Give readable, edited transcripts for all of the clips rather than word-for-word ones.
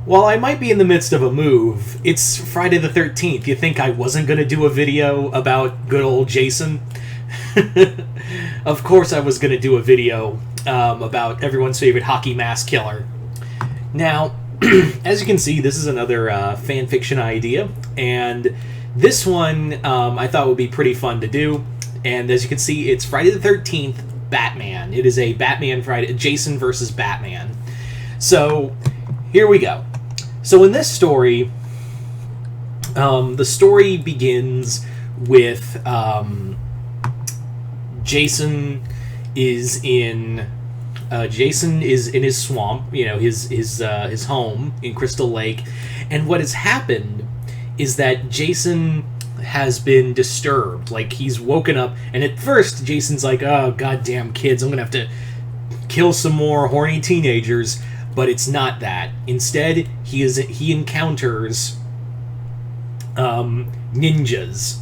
While I might be in the midst of a move, it's Friday the 13th. You think I wasn't going to do a video about good old Jason? Of course I was going to do a video about everyone's favorite hockey mask killer. Now, as you can see, this is another fanfiction idea, and this one I thought would be pretty fun to do. And as you can see, it's Friday the 13th, Batman. It is a Batman Friday, Jason versus Batman. So, here we go. So in this story, the story begins with Jason is in his swamp, you know, his home in Crystal Lake, and what has happened is that Jason has been disturbed. Like, he's woken up, and at first Jason's like, "Oh, goddamn kids! I'm gonna have to kill some more horny teenagers." But it's not that. Instead, he encounters ninjas.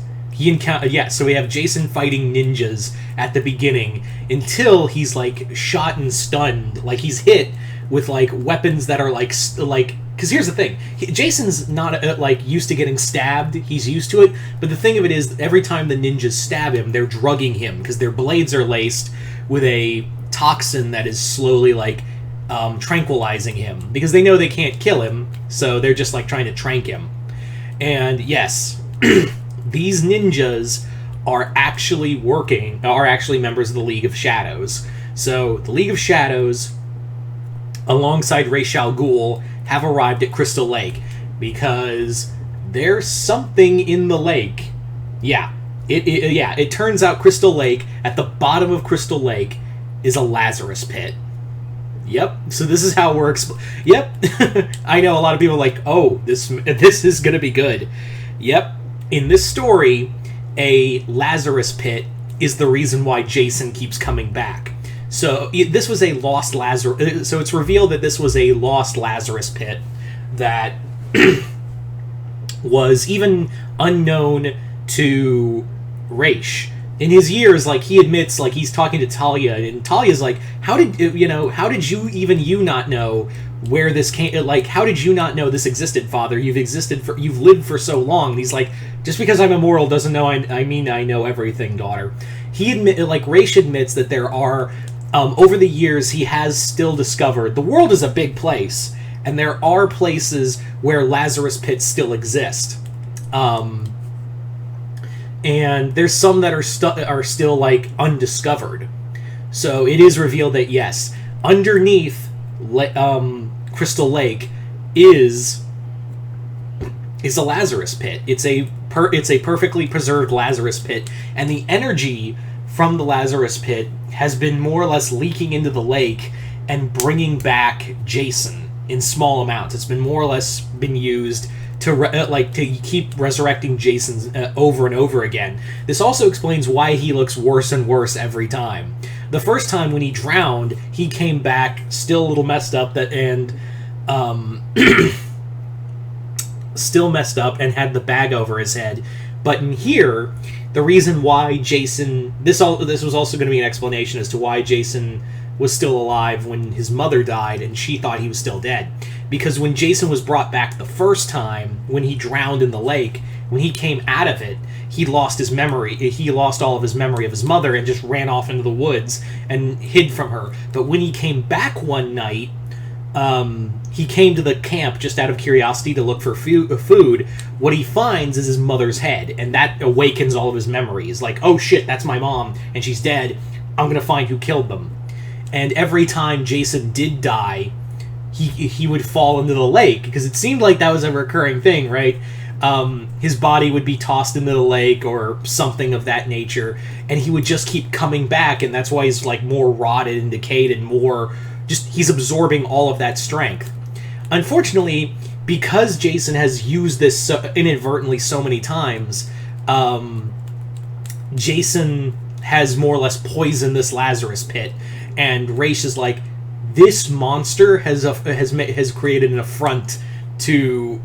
So we have Jason fighting ninjas at the beginning until he's like shot and stunned, like he's hit with like weapons that are like because here's the thing, Jason's not like used to getting stabbed. He's used to it, but the thing of it is, every time the ninjas stab him, they're drugging him because their blades are laced with a toxin that is slowly like tranquilizing him, because they know they can't kill him, so they're just like trying to trank him. And yes, these ninjas are actually members of the League of Shadows. So the League of Shadows, alongside Ra's al Ghul, have arrived at Crystal Lake because there's something in the lake. It turns out Crystal Lake, at the bottom of Crystal Lake, is a Lazarus pit. Yep. So this is how we're Yep. I know a lot of people are like, "Oh, this is going to be good." Yep. In this story, a Lazarus pit is the reason why Jason keeps coming back. So this was a lost Lazarus. So it's revealed that this was a lost Lazarus pit that was even unknown to Ra's. In his years, like, he admits, like, he's talking to Talia, and Talia's like, how did you not know where this came, like, how did you not know this existed, Father? You've lived for so long. And he's like, just because I'm immortal doesn't know I mean I know everything, daughter. Ra's admits that there are, over the years, he has still discovered, the world is a big place, and there are places where Lazarus pits still exist. And there's some that are still like undiscovered. So it is revealed that yes, underneath Crystal Lake is a Lazarus pit. It's a perfectly preserved Lazarus pit, and the energy from the Lazarus pit has been more or less leaking into the lake and bringing back Jason in small amounts. It's been more or less been used to keep resurrecting Jason over and over again. This also explains why he looks worse and worse every time. The first time when he drowned, he came back still a little messed up, still messed up and had the bag over his head. But in here, the reason why Jason, this was also going to be an explanation as to why Jason was still alive when his mother died and she thought he was still dead. Because when Jason was brought back the first time, when he drowned in the lake, when he came out of it, he lost his memory. He lost all of his memory of his mother and just ran off into the woods and hid from her. But when he came back one night, he came to the camp just out of curiosity to look for food. What he finds is his mother's head, and that awakens all of his memories. Like, oh shit, that's my mom, and she's dead. I'm gonna find who killed them. And every time Jason did die, he would fall into the lake, because it seemed like that was a recurring thing, right? His body would be tossed into the lake or something of that nature, and he would just keep coming back, and that's why he's like more rotted and decayed and more just, he's absorbing all of that strength. Unfortunately, because Jason has used this inadvertently so many times, Jason has more or less poisoned this Lazarus pit, and Ra's is like, this monster has created an affront to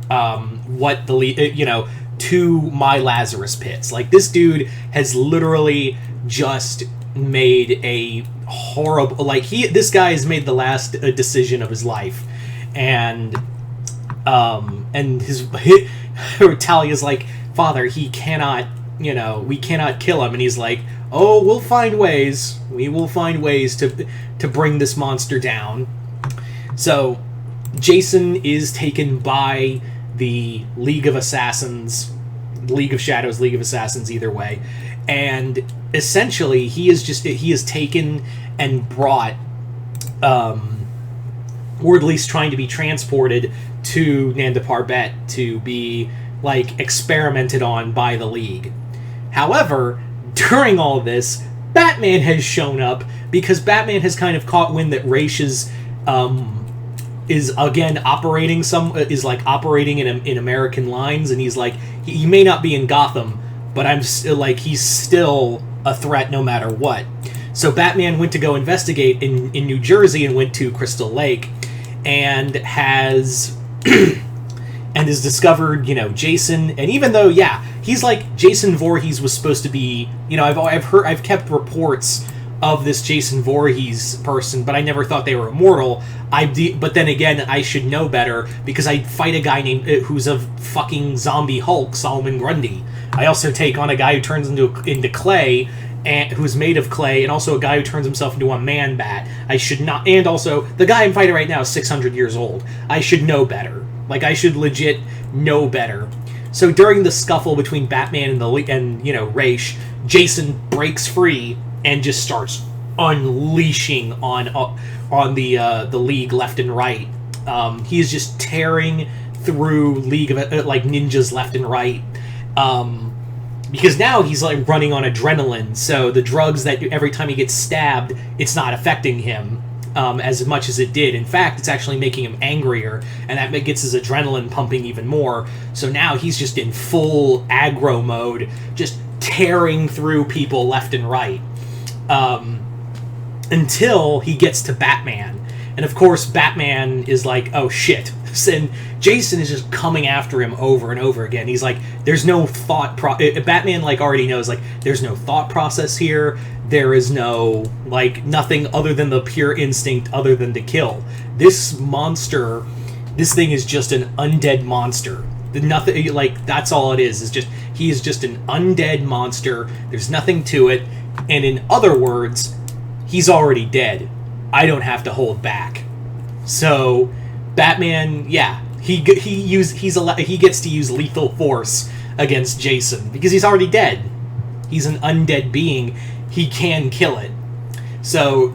to my Lazarus pits. Like, this dude has literally just made a horrible, this guy has made the last decision of his life, and And Talia's like, Father, he cannot, we cannot kill him. And he's like, oh, we'll find ways. We will find ways to bring this monster down. So Jason is taken by the League of Assassins, League of Shadows, League of Assassins, either way. And essentially, he is taken and brought, or at least trying to be transported to Nanda Parbat to be, like, experimented on by the League. However, during all of this, Batman has shown up, because Batman has kind of caught wind that Ra's is again operating in American lines, and he's like, he may not be in Gotham, but I'm still like, he's still a threat no matter what. So Batman went to go investigate in New Jersey and went to Crystal Lake, and has discovered, Jason. And even though, he's like, Jason Voorhees was supposed to be, I've kept reports of this Jason Voorhees person, but I never thought they were immortal. But then again, I should know better, because I fight a guy named who's a fucking zombie Hulk, Solomon Grundy. I also take on a guy who turns into clay, and who's made of clay, and also a guy who turns himself into a man bat. I should not, and also the guy I'm fighting right now is 600 years old. I should know better. Like, I should legit know better. So during the scuffle between Batman and Ra's, Jason breaks free and just starts unleashing on the League left and right. He is just tearing through League of ninjas left and right. Because now he's like running on adrenaline, so the drugs that every time he gets stabbed, it's not affecting him as much as it did. In fact, it's actually making him angrier, and that gets his adrenaline pumping even more. So now he's just in full aggro mode, just tearing through people left and right. Until he gets to Batman. And of course, Batman is like, oh shit. And Jason is just coming after him over and over again. He's like, there's no thought Batman, like, already knows, like, there's no thought process here. There is no, like, nothing other than the pure instinct other than to kill. This monster, this thing is just an undead monster. Nothing, like, that's all it is. It's just, he is just an undead monster. There's nothing to it. And in other words, he's already dead. I don't have to hold back. So Batman, he gets to use lethal force against Jason because he's already dead. He's an undead being. He can kill it. So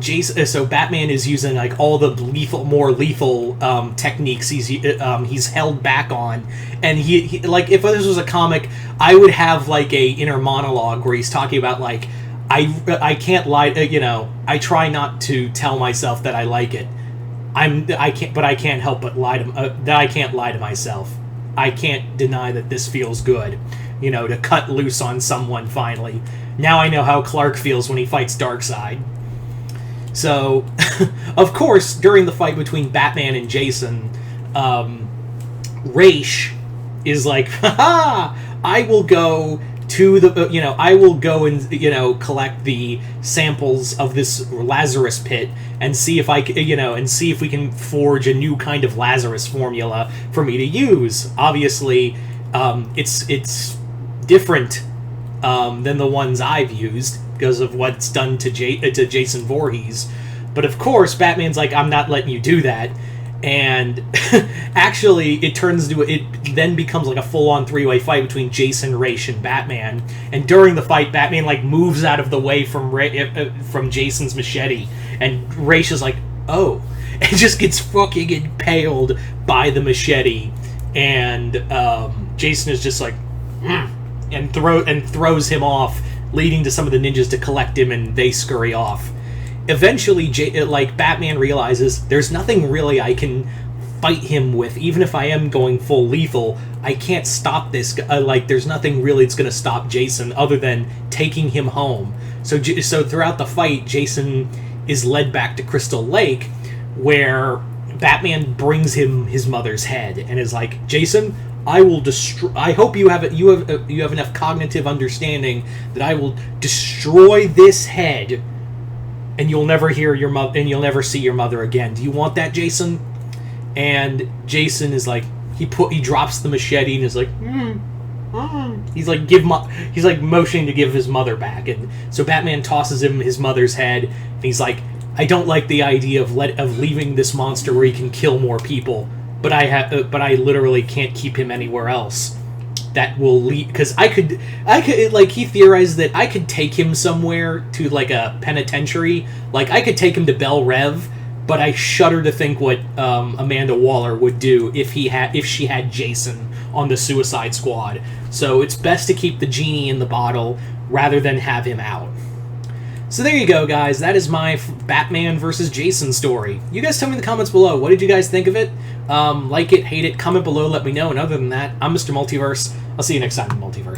Batman is using like all the more lethal techniques he's held back on, and he like, if this was a comic, I would have like a inner monologue where he's talking about like, I can't lie, I try not to tell myself that I like it. I can't help but lie to that I can't lie to myself. I can't deny that this feels good, to cut loose on someone finally. Now I know how Clark feels when he fights Darkseid. So, of course, during the fight between Batman and Jason, Ra's is like, haha, I will go to the, I will go and, collect the samples of this Lazarus pit and see if and see if we can forge a new kind of Lazarus formula for me to use. Obviously, it's different than the ones I've used because of what's done to Jason Voorhees. But of course, Batman's like, I'm not letting you do that. And actually, it then becomes like a full-on three-way fight between Jason, Ra's, and Batman. And during the fight, Batman like moves out of the way from Jason's machete, and Ra's is like, oh, and just gets fucking impaled by the machete. And Jason is just like, and throws him off, leading to some of the ninjas to collect him, and they scurry off. Eventually, Batman realizes there's nothing really I can fight him with. Even if I am going full lethal, I can't stop this. There's nothing really that's going to stop Jason other than taking him home. So throughout the fight, Jason is led back to Crystal Lake, where Batman brings him his mother's head and is like, Jason, I will destroy. I hope you have enough cognitive understanding that I will destroy this head, and you'll never hear your mother, and you'll never see your mother again. Do you want that, Jason? And Jason is like, he drops the machete and is like, he's like motioning to give his mother back, and so Batman tosses him his mother's head, and he's like, I don't like the idea of leaving this monster where he can kill more people, but I literally can't keep him anywhere else. That will lead, because I could like, he theorized that I could take him somewhere to like a penitentiary, like I could take him to Belle Rev, but I shudder to think what Amanda Waller would do if she had Jason on the Suicide Squad. So it's best to keep the genie in the bottle rather than have him out. So there you go, guys. That is my Batman versus Jason story. You guys tell me in the comments below. What did you guys think of it? Like it, hate it, comment below, let me know. And other than that, I'm Mr. Multiverse. I'll see you next time in the Multiverse.